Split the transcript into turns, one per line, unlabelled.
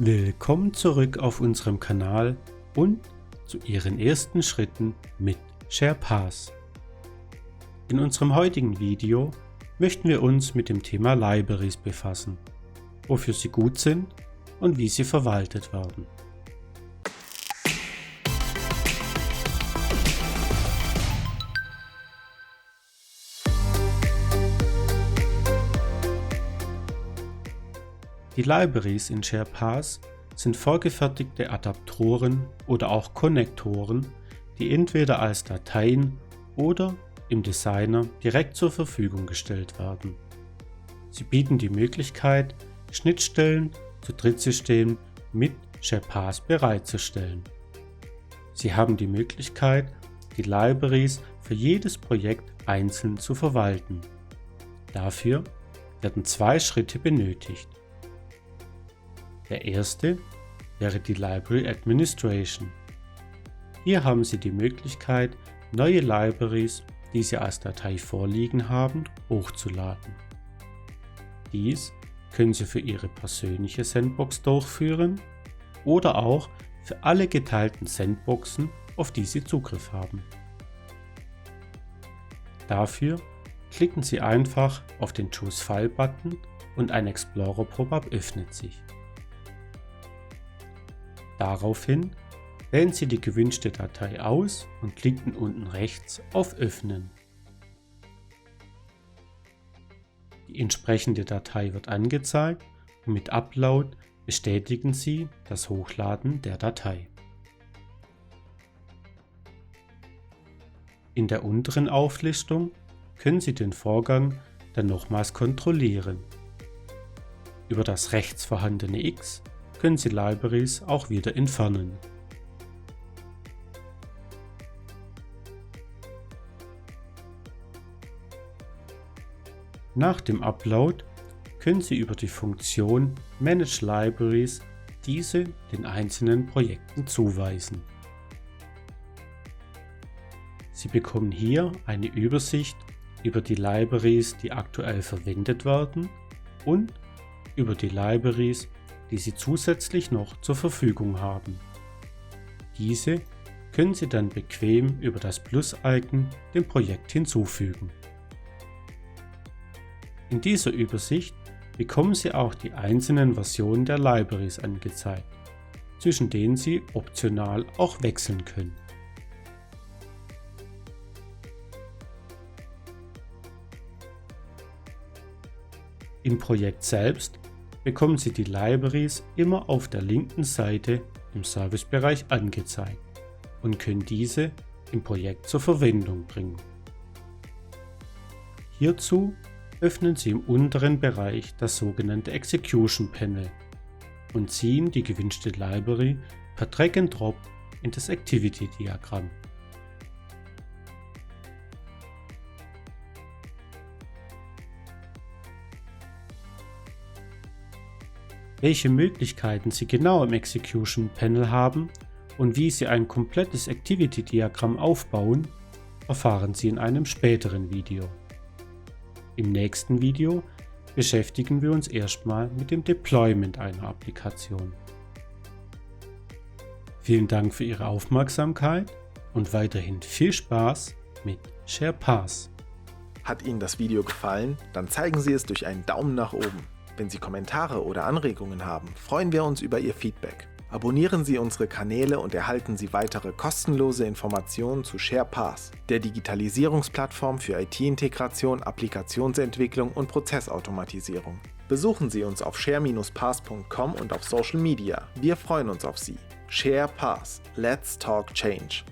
Willkommen zurück auf unserem Kanal und zu Ihren ersten Schritten mit SharePass. In unserem heutigen Video möchten wir uns mit dem Thema Libraries befassen, wofür sie gut sind und wie sie verwaltet werden. Die Libraries in SharePass sind vorgefertigte Adaptoren oder auch Konnektoren, die entweder als Dateien oder im Designer direkt zur Verfügung gestellt werden. Sie bieten die Möglichkeit, Schnittstellen zu Drittsystemen mit SharePass bereitzustellen. Sie haben die Möglichkeit, die Libraries für jedes Projekt einzeln zu verwalten. Dafür werden 2 Schritte benötigt. Der erste wäre die Library Administration. Hier haben Sie die Möglichkeit, neue Libraries, die Sie als Datei vorliegen haben, hochzuladen. Dies können Sie für Ihre persönliche Sandbox durchführen oder auch für alle geteilten Sandboxen, auf die Sie Zugriff haben. Dafür klicken Sie einfach auf den Choose File-Button und ein Explorer-Pop-up öffnet sich. Daraufhin wählen Sie die gewünschte Datei aus und klicken unten rechts auf Öffnen. Die entsprechende Datei wird angezeigt und mit Upload bestätigen Sie das Hochladen der Datei. In der unteren Auflistung können Sie den Vorgang dann nochmals kontrollieren. Über das rechts vorhandene X können Sie Libraries auch wieder entfernen. Nach dem Upload können Sie über die Funktion Manage Libraries diese den einzelnen Projekten zuweisen. Sie bekommen hier eine Übersicht über die Libraries, die aktuell verwendet werden, und über die Libraries, die Sie zusätzlich noch zur Verfügung haben. Diese können Sie dann bequem über das Plus-Icon dem Projekt hinzufügen. In dieser Übersicht bekommen Sie auch die einzelnen Versionen der Libraries angezeigt, zwischen denen Sie optional auch wechseln können. Im Projekt selbst bekommen Sie die Libraries immer auf der linken Seite im Servicebereich angezeigt und können diese im Projekt zur Verwendung bringen. Hierzu öffnen Sie im unteren Bereich das sogenannte Execution Panel und ziehen die gewünschte Library per Drag and Drop in das Activity-Diagramm. Welche Möglichkeiten Sie genau im Execution Panel haben und wie Sie ein komplettes Activity-Diagramm aufbauen, erfahren Sie in einem späteren Video. Im nächsten Video beschäftigen wir uns erstmal mit dem Deployment einer Applikation. Vielen Dank für Ihre Aufmerksamkeit und weiterhin viel Spaß mit SharePass.
Hat Ihnen das Video gefallen? Dann zeigen Sie es durch einen Daumen nach oben. Wenn Sie Kommentare oder Anregungen haben, freuen wir uns über Ihr Feedback. Abonnieren Sie unsere Kanäle und erhalten Sie weitere kostenlose Informationen zu SharePass, der Digitalisierungsplattform für IT-Integration, Applikationsentwicklung und Prozessautomatisierung. Besuchen Sie uns auf share-pass.com und auf Social Media. Wir freuen uns auf Sie. SharePass. Let's talk change.